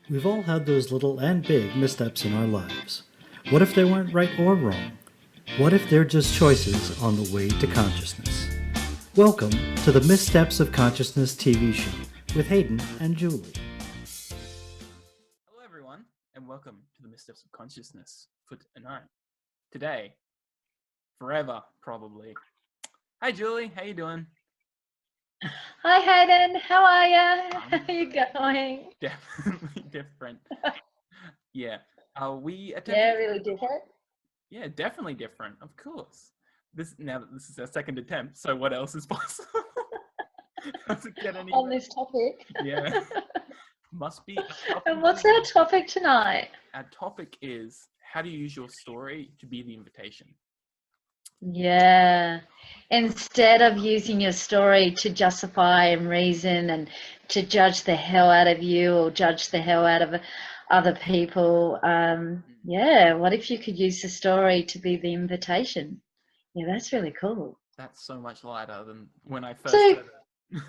We've all had those little and big missteps in our lives. What if they weren't right or wrong? What if they're just choices on the way to consciousness? Welcome to the Missteps of Consciousness TV show with Hayden and Julie. Hello, everyone, and welcome to the Missteps of Consciousness for tonight. Today, forever, probably. Hi, Julie. How you doing? Hi, Hayden. How are you? How are you going? Definitely different. Yeah. We attempted. Yeah, really different. Yeah, definitely different. Of course. This is our second attempt. So what else is possible? Does it get any On this topic. Yeah. Must be. And what's our topic tonight? Our topic is how to use your story to be the invitation. Yeah. Instead of using your story to justify and reason and to judge the hell out of you or judge the hell out of other people, what if you could use the story to be the invitation? Yeah, that's really cool. That's so much lighter than when I first said it.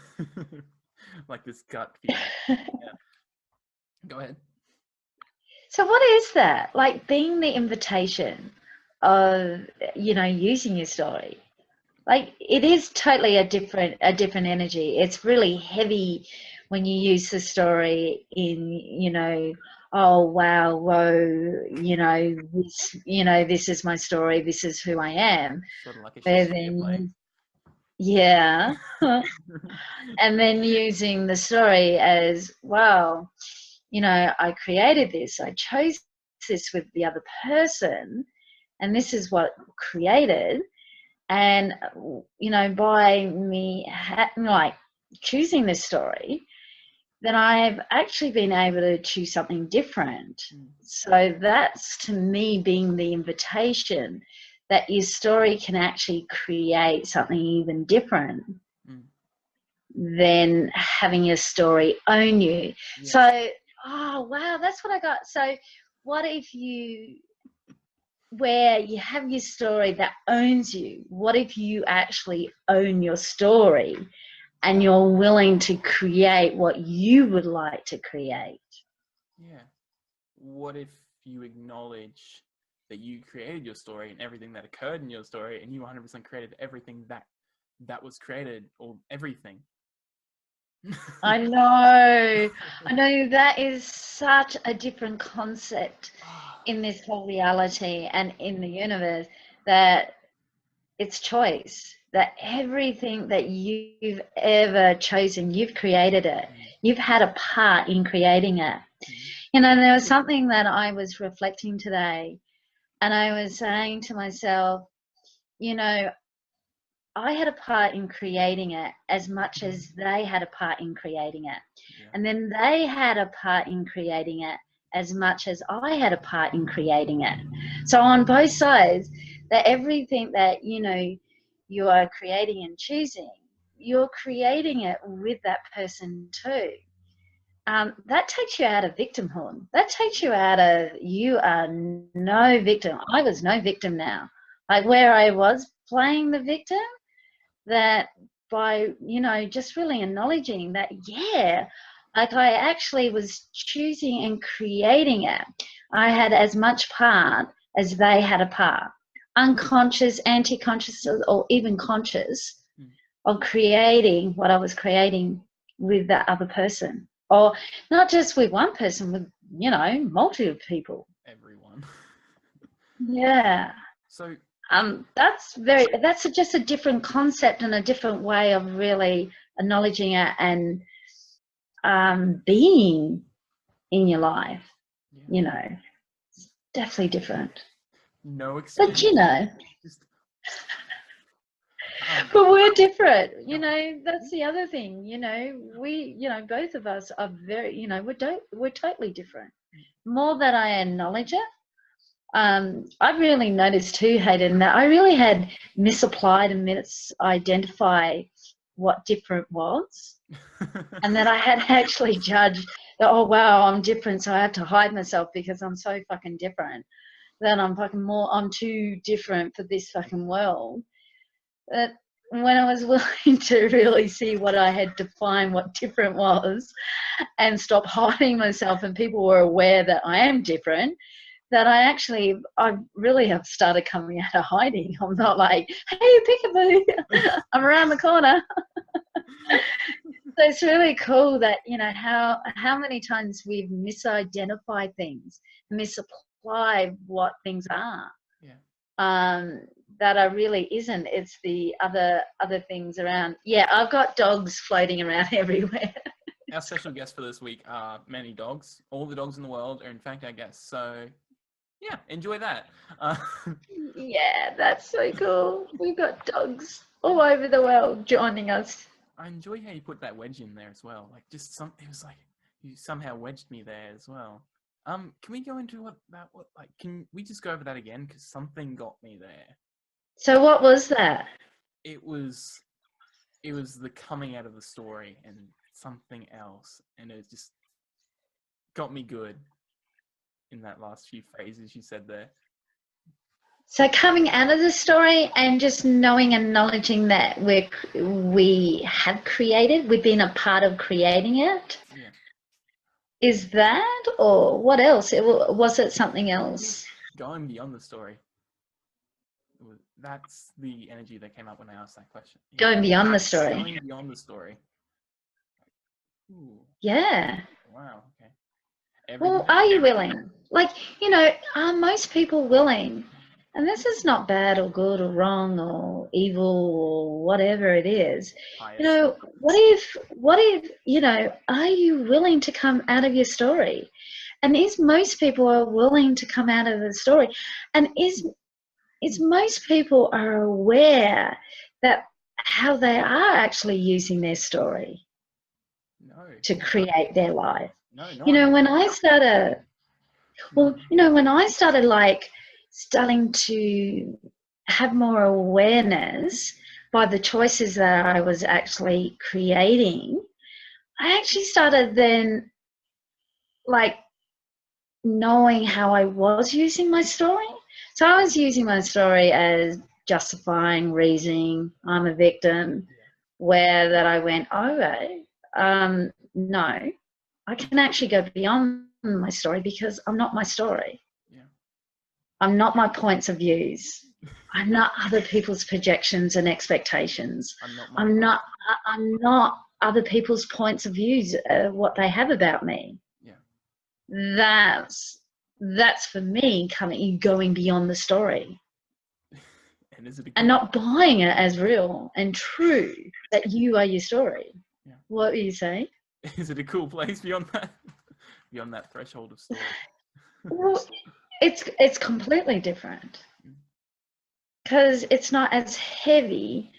Like this gut feeling. Yeah. Go ahead. So what is that? Like being the invitation of, using your story. Like it is totally a different energy. It's really heavy when you use the story in, oh wow, whoa, this is my story, this is who I am. Sort of like a Where Shakespeare play. Yeah. And then using the story as, well, I created this, I chose this with the other person, and this is what created. And, by me choosing this story, then I've actually been able to choose something different. So that's, to me, being the invitation that your story can actually create something even different than having your story own you. Yes. So, oh, wow, that's what I got. So what if where you have your story that owns you, what if you actually own your story and you're willing to create what you would like to create? Yeah. What if you acknowledge that you created your story and everything that occurred in your story, and you 100% created everything that was created, or everything? I know that is such a different concept in this whole reality and in the universe, that it's choice, that everything that you've ever chosen, you've created it. You've had a part in creating it. There was something that I was reflecting today, and I was saying to myself, I had a part in creating it as much as they had a part in creating it. Yeah. And then they had a part in creating it as much as I had a part in creating it. So on both sides, that everything that, you are creating and choosing, you're creating it with that person too. That takes you out of victimhood. That takes you out of, you are no victim. I was no victim now. Like where I was playing the victim, that by, just really acknowledging that, like I actually was choosing and creating it. I had as much part as they had a part, unconscious, anti-conscious, or even conscious, of creating what I was creating with that other person. Or not just with one person, with, multiple people. Everyone. Yeah. So that's just a different concept and a different way of really acknowledging it and being in your life. Yeah. It's definitely different. No experience. But but we're different. That's the other thing. We, both of us are very, we're totally different. More that I acknowledge it, I've really noticed too, Hayden, that I really had misapplied and misidentified what different was. And that I had actually judged that, oh, wow, I'm different, so I have to hide myself because I'm so fucking different. That I'm too different for this fucking world. That when I was willing to really see what I had defined, what different was, and stop hiding myself, and people were aware that I am different, that I really have started coming out of hiding. I'm not like, hey, peekaboo, I'm around the corner. So it's really cool that, you know, how many times we've misidentified things, misapplied what things are. Yeah. That are really isn't. It's the other things around. Yeah, I've got dogs floating around everywhere. Our special guests for this week are many dogs. All the dogs in the world are, in fact, our guests. So, yeah, enjoy that. Yeah, that's so cool. We've got dogs all over the world joining us. I enjoy how you put that wedge in there as well. Like, just it was like you somehow wedged me there as well. Can we go into can we just go over that again? Because something got me there. So what was that? It was the coming out of the story and something else, and it just got me good in that last few phrases you said there. So coming out of the story and just knowing and acknowledging that we have created, we've been a part of creating it. Yeah. Is that, or what else? Was it something else? Going beyond the story. That's the energy that came up when I asked that question. Yeah. Going beyond the story. Going beyond the story. Ooh. Yeah. Wow. Okay. Well, are you willing? Like, you know, are most people willing? And this is not bad or good or wrong or evil or whatever it is. Pious. You know, what if, you know, are you willing to come out of your story? And is most people are willing to come out of the story? And is most people are aware that how they are actually using their story to create their life? No, you know, when I started, when I started starting to have more awareness by the choices that I was actually creating, I actually started then knowing how I was using my story. So I was using my story as justifying, reasoning, I'm a victim, where that I went, no, I can actually go beyond my story because I'm not my story. Yeah. I'm not my points of views. I'm not other people's projections and expectations. I'm not other people's points of views, what they have about me. Yeah. That's for me going beyond the story. And not buying it as real and true that you are your story. Yeah. What were you saying? Is it a cool place beyond that? Beyond that threshold of story? Well, it's completely different because it's not as heavy,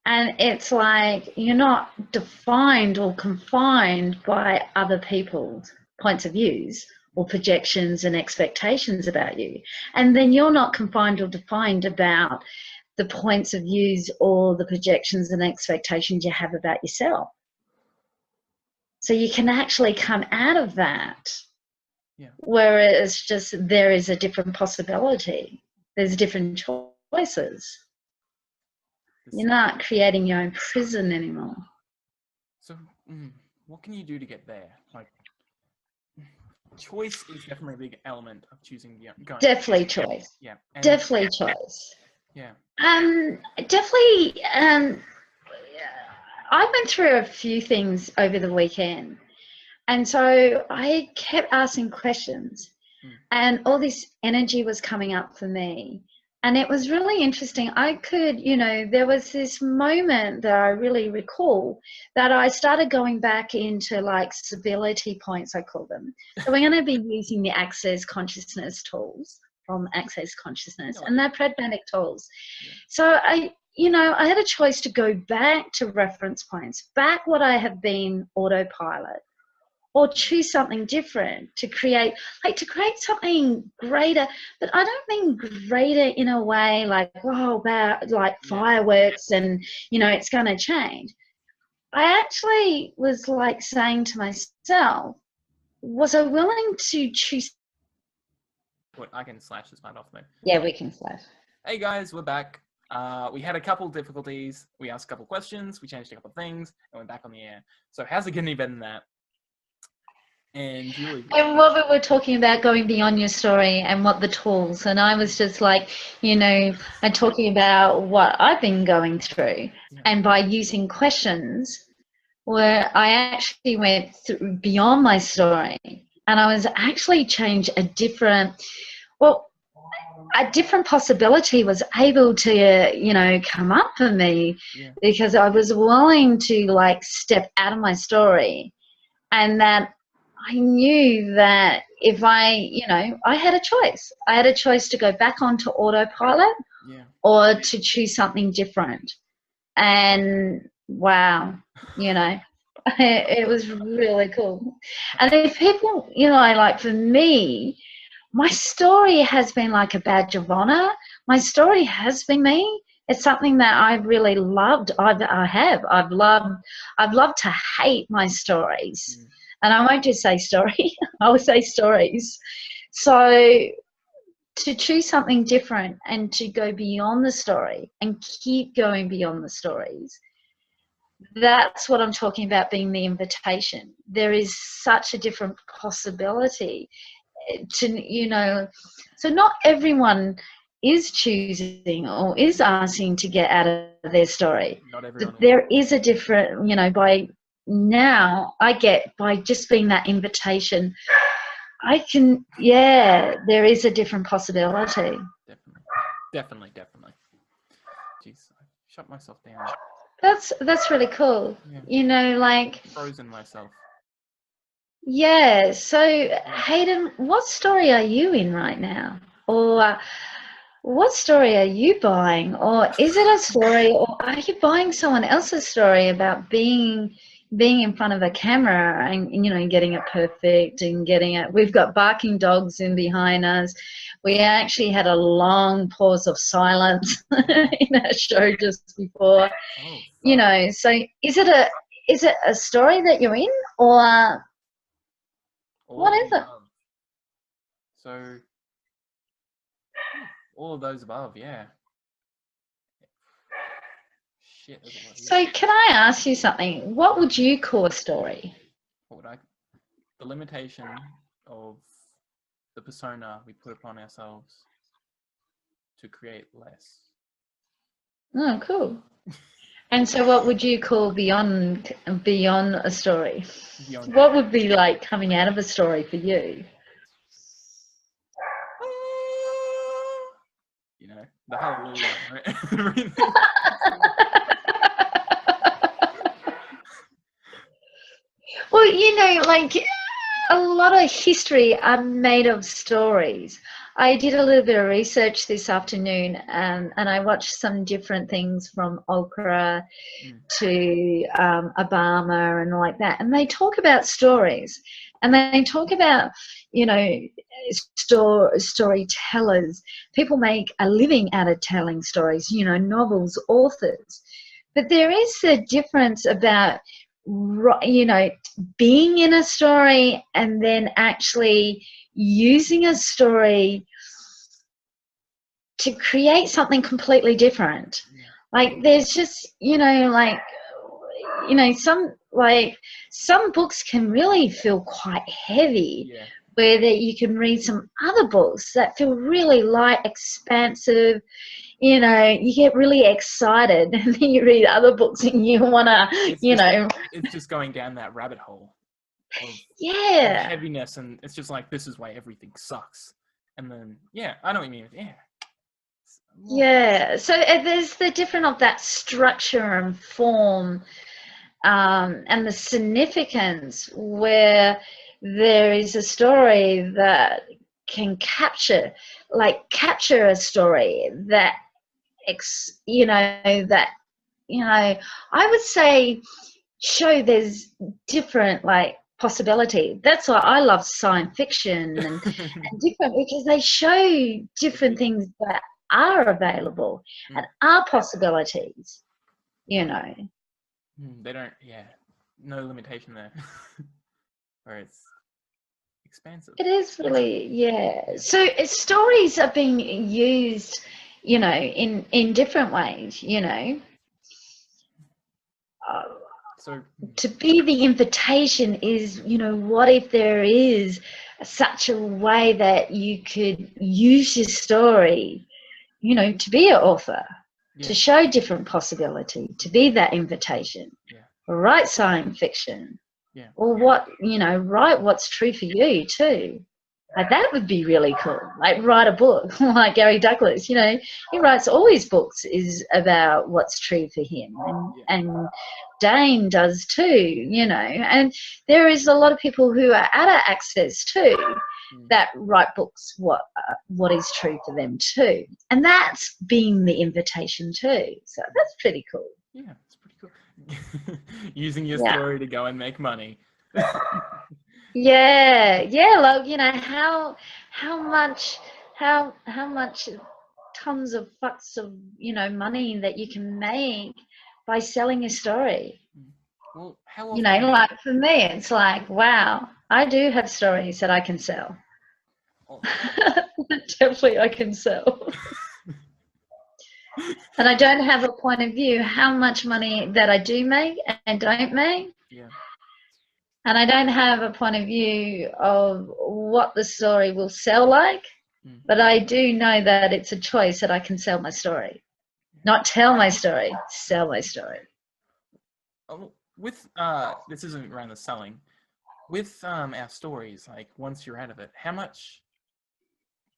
and it's like you're not defined or confined by other people's points of views or projections and expectations about you, and then you're not confined or defined about the points of views or the projections and expectations you have about yourself. So you can actually come out of that. Yeah. Where it's just there is a different possibility. There's different choices. You're not creating your own prison anymore. So, what can you do to get there? Choice is definitely a big element of choosing going. Definitely choice. Yeah. Definitely choice. Yeah. Definitely. I went through a few things over the weekend. And so I kept asking questions, and all this energy was coming up for me. And it was really interesting. I could, there was this moment that I really recall that I started going back into stability points, I call them. So we're going to be using the Access Consciousness tools from Access Consciousness, and they're pragmatic tools. Yeah. So I had a choice to go back to reference points, back what I have been autopilot, or choose something different to create something greater. But I don't mean greater in a way fireworks and, it's going to change. I actually was saying to myself, was I willing to choose? What, I can slash this part off though. Yeah, we can slash. Hey guys, we're back. We had a couple difficulties. We asked a couple questions. We changed a couple things, and we're back on the air. So how's it getting any better than that? And Julie. And what we were talking about going beyond your story and what the tools, and I was just like, I'm talking about what I've been going through, and by using questions, where I actually went beyond my story, and I was actually changed a different possibility was able to, come up for me because I was willing to like step out of my story, and that I knew that if I had a choice. I had a choice to go back onto autopilot or to choose something different. And wow, it was really cool. And if people, like for me, my story has been like a badge of honor. My story has been me. It's something that I really loved. I've loved to hate my stories. And I won't just say story, I will say stories. So to choose something different and to go beyond the story and keep going beyond the stories, that's what I'm talking about, being the invitation. There is such a different possibility to, so not everyone is choosing or is asking to get out of their story. Not everyone. There is a different, by now I get, by just being that invitation, I can, there is a different possibility. Definitely. Jeez, I shut myself down. That's really cool. Like frozen myself. Yeah. So Hayden, what story are you in right now? Or what story are you buying? Or is it a story, or are you buying someone else's story about being in front of a camera and getting it perfect and getting it? We've got barking dogs in behind us. We actually had a long pause of silence in our show just before. So is it a story that you're in, or what is it? So all of those above, yeah. Shit. So can I ask you something? What would you call a story? The limitation of the persona we put upon ourselves to create less. Oh, cool. And so what would you call beyond a story? What would be like coming out of a story for you? The hallelujah, right? Well, like a lot of history are made of stories. I did a little bit of research this afternoon, and I watched some different things from Oprah to Obama and like that. And they talk about stories, and they talk about, storytellers. People make a living out of telling stories, novels, authors. But there is a difference about, being in a story and then actually using a story to create something completely different. Like there's just, some books can really feel quite heavy, where that you can read some other books that feel really light, expansive. You get really excited, and then you read other books and you want to, It's just going down that rabbit hole of heaviness, and it's just like, this is why everything sucks. And then, I know what you mean. So there's the difference of that structure and form, and the significance, where there is a story that can capture a story that I would say show there's different possibility. That's why I love science fiction and different, because they show different things that are available and are possibilities. They don't. No limitation there. Where it's expansive. It is really, So stories are being used you know, in different ways, you know. So To be the invitation is, you know, what if there is such a way that you could use your story, you know, to be an author, to show different possibility, to be that invitation, write science fiction, or what, you know, write what's true for you too. Like that would be really cool. Like write a book like Gary Douglas, you know, he writes all his books is about what's true for him, and Dane does too, you know. And there is a lot of people who are out of access too that write books what is true for them too, and that's being the invitation too. So that's pretty cool. Yeah, it's pretty cool. Using your story to go and make money. Yeah, like, you know, how much tons of fucks of, you know, money that you can make by selling a story. Well, how often, you know, like for me, it's like, wow, I do have stories that I can sell. Definitely I can sell. And I don't have a point of view how much money that I do make and don't make. Yeah. And I don't have a point of view of what the story will sell like, but I do know that it's a choice that I can sell my story. Not tell my story, sell my story. With, this isn't around the selling, with our stories, like once you're out of it, how much,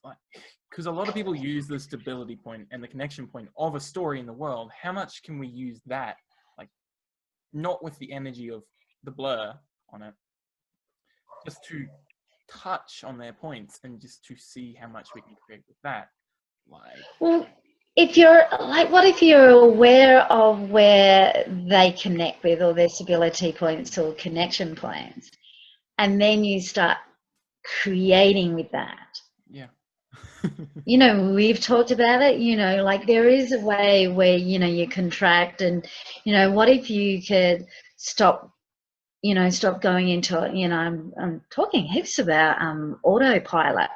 like, because a lot of people use the stability point and the connection point of a story in the world, how much can we use that, like, not with the energy of the blur on it, just to touch on their points and just to see how much we can create with that? Like, well, if you're like, what if you're aware of where they connect with, or their stability points or connection points, and then you start creating with that? Yeah. You know, we've talked about it, you know, like there is a way where, you know, you contract, and, you know, what if you could stop going into, you know, I'm talking heaps about autopilot.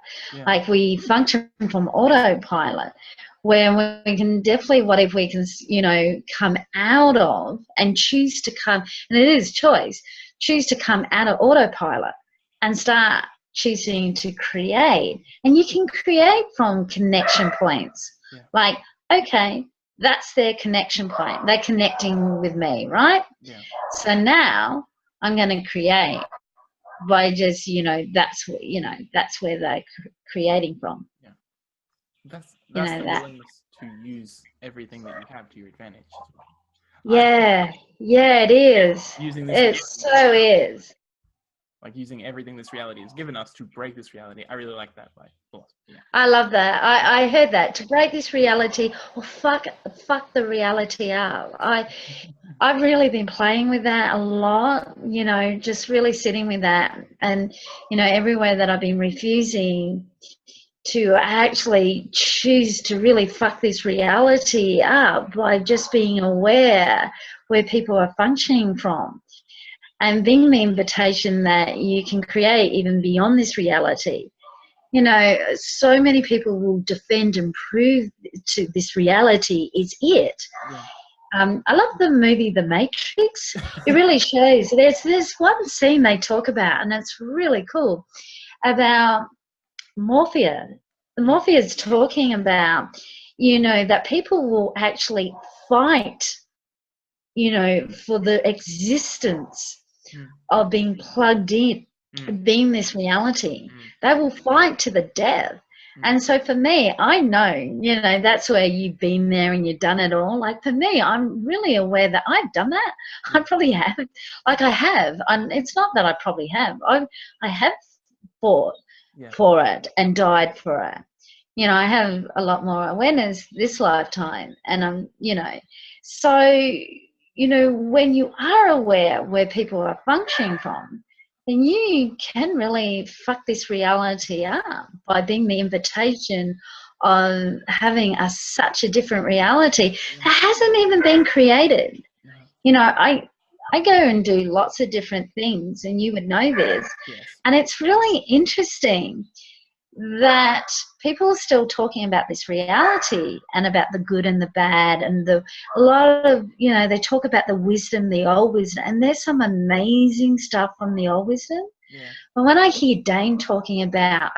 Like we function from autopilot, where we can definitely, what if we can, you know, come out of and choose to come, and it is choice, choose to come out of autopilot and start choosing to create. And you can create from connection points. Like, okay, that's their connection point. They're connecting with me, right? So now I'm going to create by just, you know, that's where they're creating from. That's you know, the that. willingness to use everything that you have to your advantage as well. Yeah, it is. Using this, it so is. Like using everything this reality has given us to break this reality. I really like that philosophy. Yeah. I love that. I heard that, to break this reality, or fuck the reality up. I've really been playing with that a lot, you know, just really sitting with that. And, you know, everywhere that I've been refusing to actually choose to really fuck this reality up by just being aware where people are functioning from, and being the invitation that you can create even beyond this reality. You know, so many people will defend and prove to this reality is it. I love the movie The Matrix. It really shows. There's one scene they talk about, and it's really cool, about Morpheus. Morpheus talking about, you know, that people will actually fight, you know, for the existence of being plugged in, being this reality. They will fight to the death. And so for me, I know, you know, that's where you've been there and you've done it all. Like for me, I'm really aware that I've done that. I probably have. Like I have. It's not that I probably have. I have fought for it and died for it. You know, I have a lot more awareness this lifetime. And you know, so, you know, when you are aware where people are functioning from, then you can really fuck this reality up by being the invitation of having such a different reality that hasn't even been created. You know, I go and do lots of different things, and you would know this. And it's really interesting that people are still talking about this reality and about the good and the bad and a lot of, they talk about the wisdom, the old wisdom, and there's some amazing stuff from the old wisdom. Yeah. But when I hear Dane talking about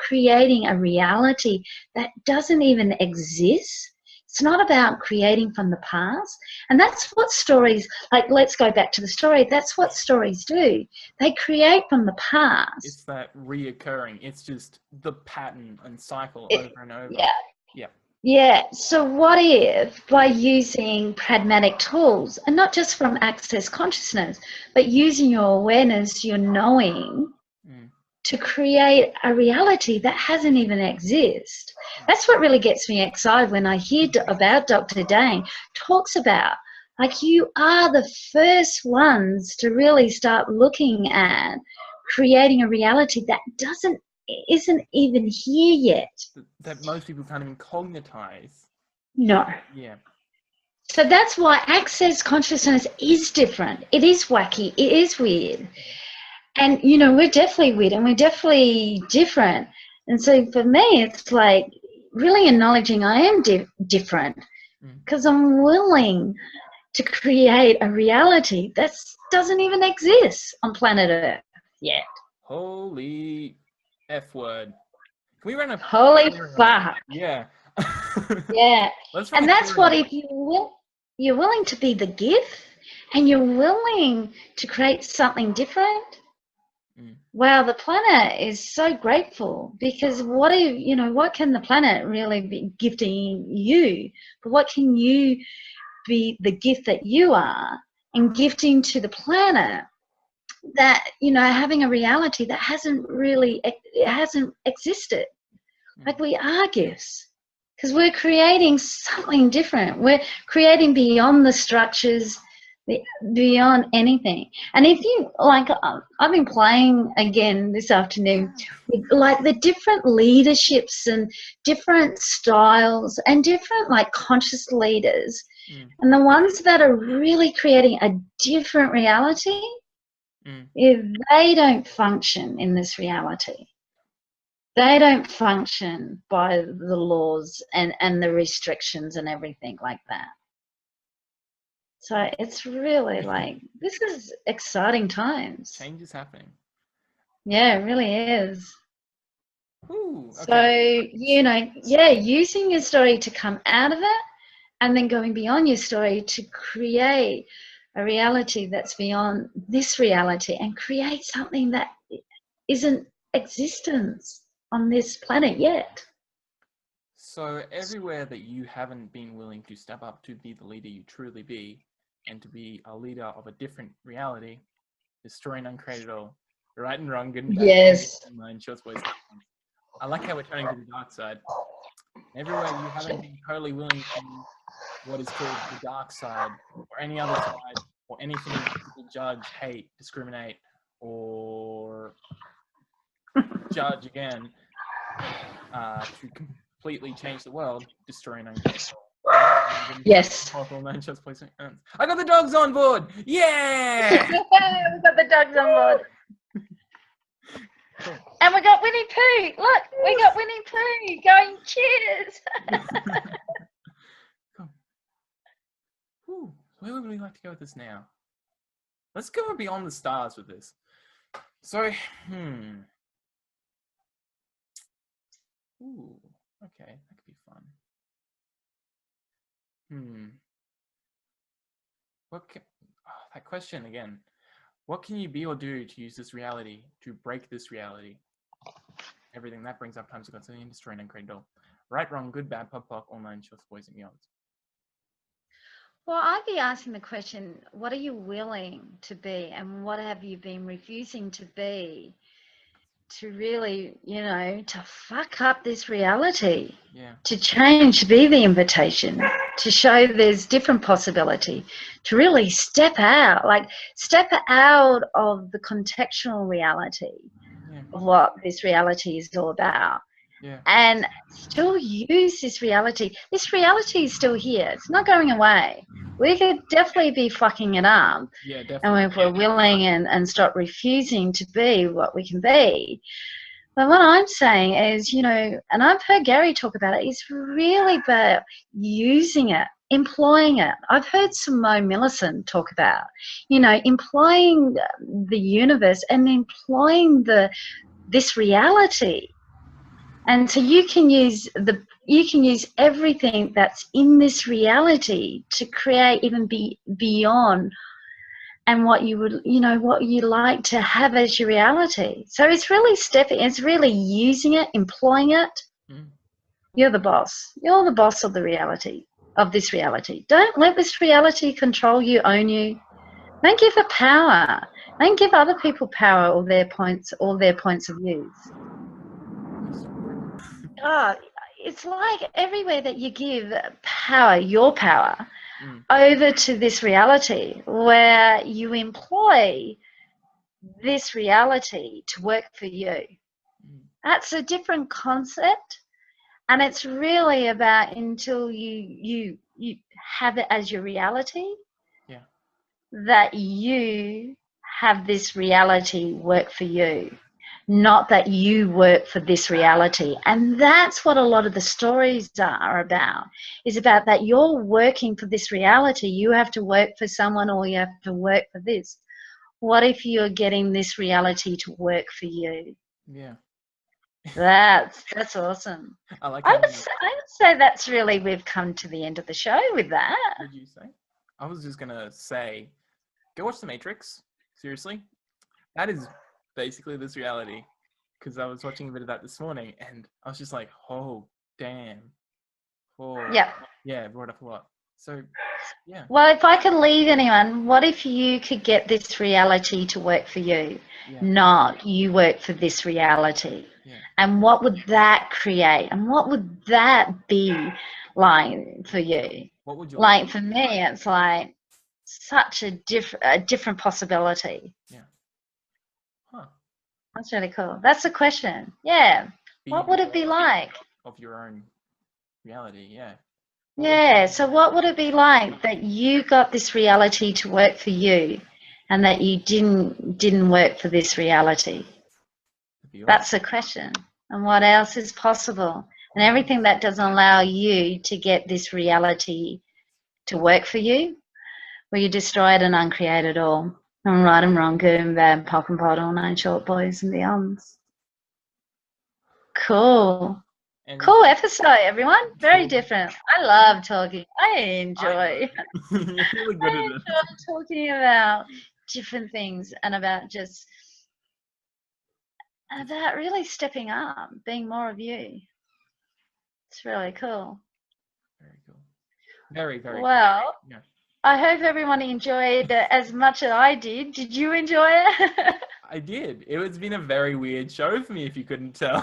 creating a reality that doesn't even exist, it's not about creating from the past. And that's what stories, like, let's go back to the story. That's what stories do. They create from the past. It's that reoccurring. It's just the pattern and cycle over and over. Yeah. Yeah. Yeah. So what if by using pragmatic tools, and not just from access consciousness, but using your awareness, your knowing, to create a reality that hasn't even existed. That's what really gets me excited when I hear about Dr. Dane talks about, like, you are the first ones to really start looking at creating a reality that isn't even here yet. That most people can't even cognitize. No. Yeah. So that's why access consciousness is different. It is wacky. It is weird. And, we're definitely weird and we're definitely different. And so for me, it's like really acknowledging I am different because I'm willing to create a reality that doesn't even exist on planet Earth yet. Holy F word. Can we run a... Holy fuck. Yeah. Yeah. And that's what, if you're willing to be the gift and you're willing to create something different, wow, the planet is so grateful, because what can the planet really be gifting you? But what can you be the gift that you are and gifting to the planet, that, having a reality that hasn't existed. Like, we are gifts because we're creating something different. We're creating beyond the structures, beyond anything. And if you like, I've been playing again this afternoon with, like, the different leaderships and different styles and different, like, conscious leaders, and the ones that are really creating a different reality, if they don't function in this reality, they don't function by the laws and the restrictions and everything like that. So it's really like, this is exciting times. Change is happening. Yeah, it really is. Ooh, okay. So, using your story to come out of it and then going beyond your story to create a reality that's beyond this reality and create something that isn't existence on this planet yet. So everywhere that you haven't been willing to step up to be the leader you truly be, and to be a leader of a different reality, destroy and uncreate it all, right and wrong, good and bad, yes, mind, short voice. I like how we're turning to the dark side. Everywhere you haven't been totally willing to what is called the dark side, or any other side, or anything people judge, hate, discriminate, or judge again, to completely change the world, destroy and uncreate. Yes. I got the dogs on board. Yeah. We got the dogs on board. Cool. And we got Winnie Pooh. Look, we got Winnie Pooh going, cheers. Cool. Ooh, where would we like to go with this now? Let's go beyond the stars with this. So, Ooh, okay, that could be fun. That question again. What can you be or do to use this reality, to break this reality? Everything that brings up times of God, destroy and uncreate all. Right, wrong, good, bad, pop, pop, all nine shorts, boys and beyonds. Well, I'd be asking the question, what are you willing to be, and what have you been refusing to be, to really, to fuck up this reality, to change, to be the invitation, to show there's different possibility, to really step out of the contextual reality of what this reality is all about. And still use this reality. This reality is still here. It's not going away. We could definitely be fucking it up. Yeah, definitely. And if we're willing and stop refusing to be what we can be, But what I'm saying is, and I've heard Gary talk about it, is really about using it, employing it. I've heard Simone Millison talk about, employing the universe and employing this reality. And so you can use everything that's in this reality to create even beyond and what you would, what you like to have as your reality. So it's really using it, employing it. Mm. You're the boss. You're the boss of the reality, of this reality. Don't let this reality control you, own you. Don't give it power. Don't give other people power or their points of views. It's like everywhere that you give power, your power, over to this reality, where you employ this reality to work for you. That's a different concept, and it's really about until you have it as your reality, that you have this reality work for you, not that you work for this reality. And that's what a lot of the stories are about, is about that you're working for this reality. You have to work for someone, or you have to work for this. What if you're getting this reality to work for you? Yeah. That's awesome. I would say that's really, we've come to the end of the show with that. Would you say? I was just gonna say, go watch The Matrix. Seriously, that is basically this reality. Because I was watching a bit of that this morning, and I was just like, oh damn. Oh yeah, brought up a lot. So yeah. Well, if I could leave anyone, what if you could get this reality to work for you, not you work for this reality? And what would that create? And what would that be like for you? What would you like? For me, it's like such a different possibility. Yeah. Huh. That's really cool. That's the question. Yeah. What would it be like? Of your own reality, yeah. Yeah, so what would it be like that you got this reality to work for you, and that you didn't work for this reality? That's the question. And what else is possible? And everything that doesn't allow you to get this reality to work for you, well, you destroy it and uncreate it all. And right and wrong, good and bad, pock and pot, all nine short boys and beyonds. Cool. Cool episode, everyone. Very different. I love talking. I enjoy. You're really good at it. I enjoy talking about different things, and about really stepping up, being more of you. It's really cool. Very cool. Very, very well. Cool. Yeah. I hope everyone enjoyed it as much as I did. Did you enjoy it? I did. It's been a very weird show for me, if you couldn't tell.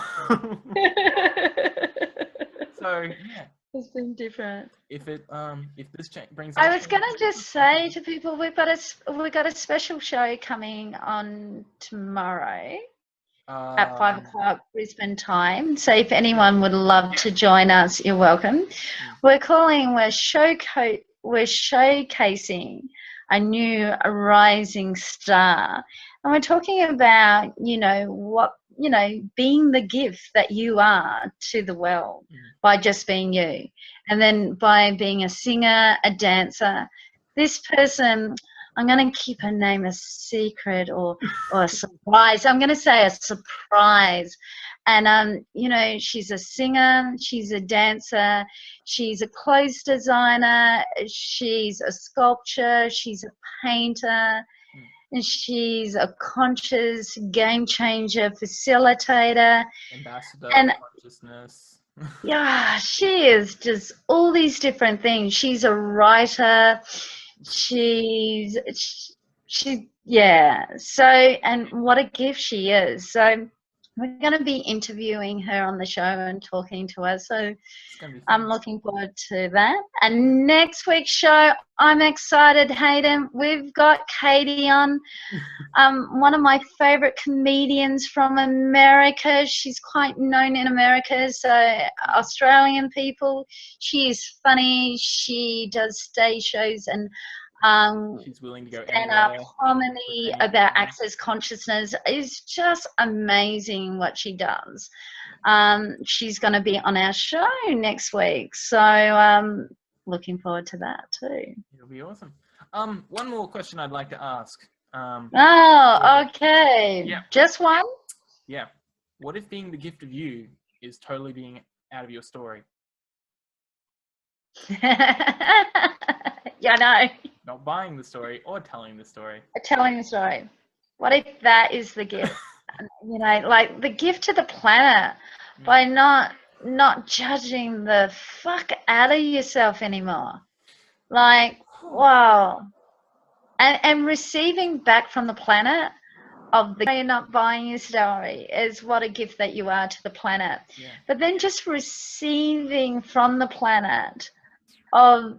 So yeah, it's been different. If this brings, I was gonna just say to people, we've got a special show coming on tomorrow at 5 o'clock Brisbane time. So if anyone would love to join us, you're welcome. We're showcasing a new rising star, and we're talking about being the gift that you are to the world by just being you, and then by being a singer, a dancer. This person, I'm going to keep her name a secret or a surprise. I'm going to say a surprise. And, she's a singer, she's a dancer, she's a clothes designer, she's a sculptor, she's a painter, and she's a conscious game changer facilitator. Ambassador of consciousness. Yeah, she is just all these different things. She's a writer. She's so, and what a gift she is. So we're going to be interviewing her on the show and talking to her. So I'm looking forward to that. And next week's show, I'm excited, Hayden. We've got Katie on, one of my favorite comedians from America. She's quite known in America, so Australian people. She is funny. She does stage shows, and She's willing to go stand-up anywhere. comedy about access consciousness is just amazing what she does. She's going to be on our show next week, so looking forward to that too. It'll be awesome. One more question I'd like to ask. Okay. Yeah. Just one? Yeah. What if being the gift of you is totally being out of your story? Yeah, I know. Not buying the story or telling the story. Telling the story. What if that is the gift? You know, like the gift to the planet by not judging the fuck out of yourself anymore. Like, wow. And receiving back from the planet of the you're not buying your story is what a gift that you are to the planet. Yeah. But then just receiving from the planet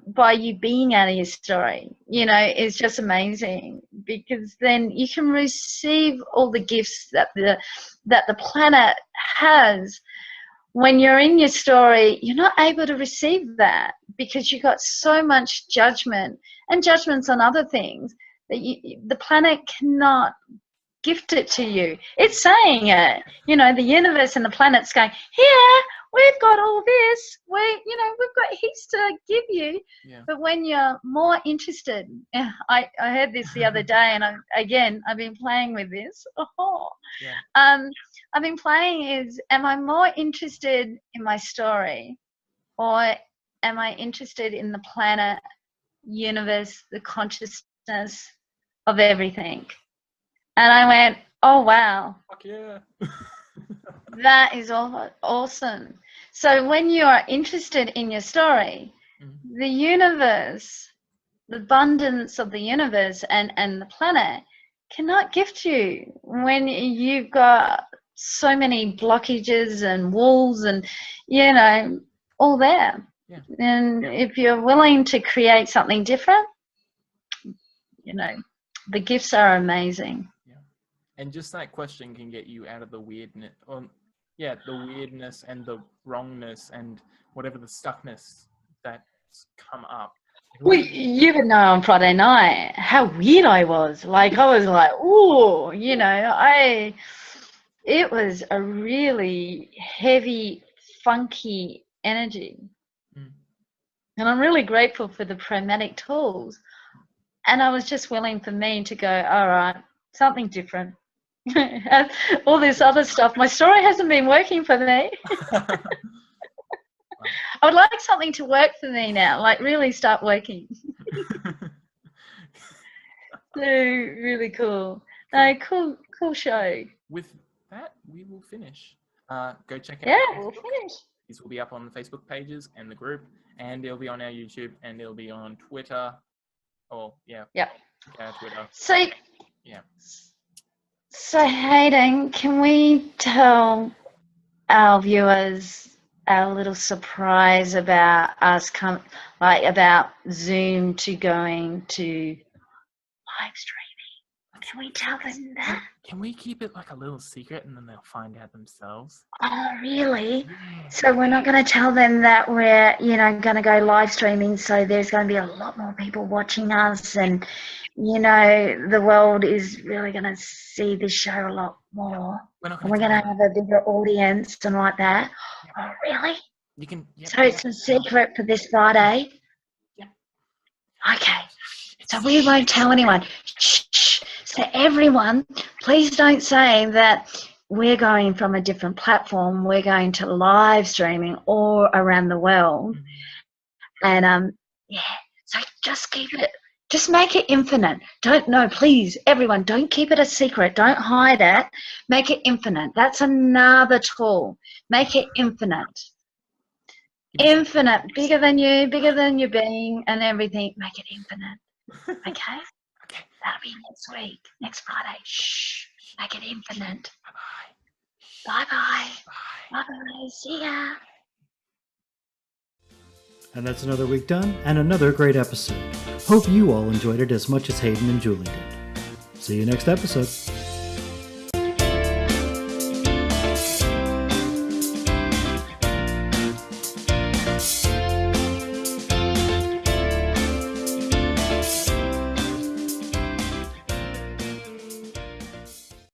by you being out of your story, you know, is just amazing, because then you can receive all the gifts that the planet has. When you're in your story, you're not able to receive that because you got so much judgment and judgments on other things that the planet cannot gift it to you. It's saying it, you know, the universe and the planet's going, here, we've got all this, we've got heaps to give you. Yeah. But when you're more interested, I heard this the other day, and I've been playing with this. Yeah. I've been playing is, am I more interested in my story, or am I interested in the planet, universe, the consciousness of everything? And I went, oh, wow. Fuck yeah. That is awesome. So when you are interested in your story, the universe, the abundance of the universe and the planet cannot gift you when you've got so many blockages and walls and, you know, all there. Yeah. And if you're willing to create something different, you know, the gifts are amazing. Yeah. And just that question can get you out of the weirdness, the weirdness and the wrongness and whatever the stuckness that's come up. Well, you would know on Friday night how weird I was. Like, I was like, ooh, you know, it was a really heavy, funky energy. And I'm really grateful for the pragmatic tools. And I was just willing for me to go, all right, something different. All this other stuff, my story hasn't been working for me. I would like something to work for me now, like really start working. So really cool. Cool show. With that, we will finish. Go check out. Yeah, we'll finish. These will be up on the Facebook pages and the group, and it'll be on our YouTube, and it'll be on Twitter. Oh, yeah. Yep. Twitter. So, yeah. So Hayden, can we tell our viewers our little surprise about us about Zoom to going to live streaming? Can we tell them that? Can we keep it like a little secret and then they'll find out themselves? Oh, really? Yeah. So we're not going to tell them that we're, going to go live streaming. So there's going to be a lot more people watching us, and, the world is really going to see this show a lot more. We're going to have a bigger audience and like that. Yeah. Oh, really? You can. Yeah, so it's a secret for this Friday. Yeah. Okay. So we won't tell anyone. Shh. So everyone, please don't say that we're going from a different platform. We're going to live streaming all around the world. And so just keep it, just make it infinite. Please, everyone, don't keep it a secret. Don't hide it. Make it infinite. That's another tool. Make it infinite. Infinite, bigger than you, bigger than your being and everything. Make it infinite. Okay? Okay. That'll be next week, next Friday. Shh. Make it infinite. Bye-bye. Bye-bye. Bye-bye. See ya. And that's another week done, and another great episode. Hope you all enjoyed it as much as Hayden and Julie did. See you next episode.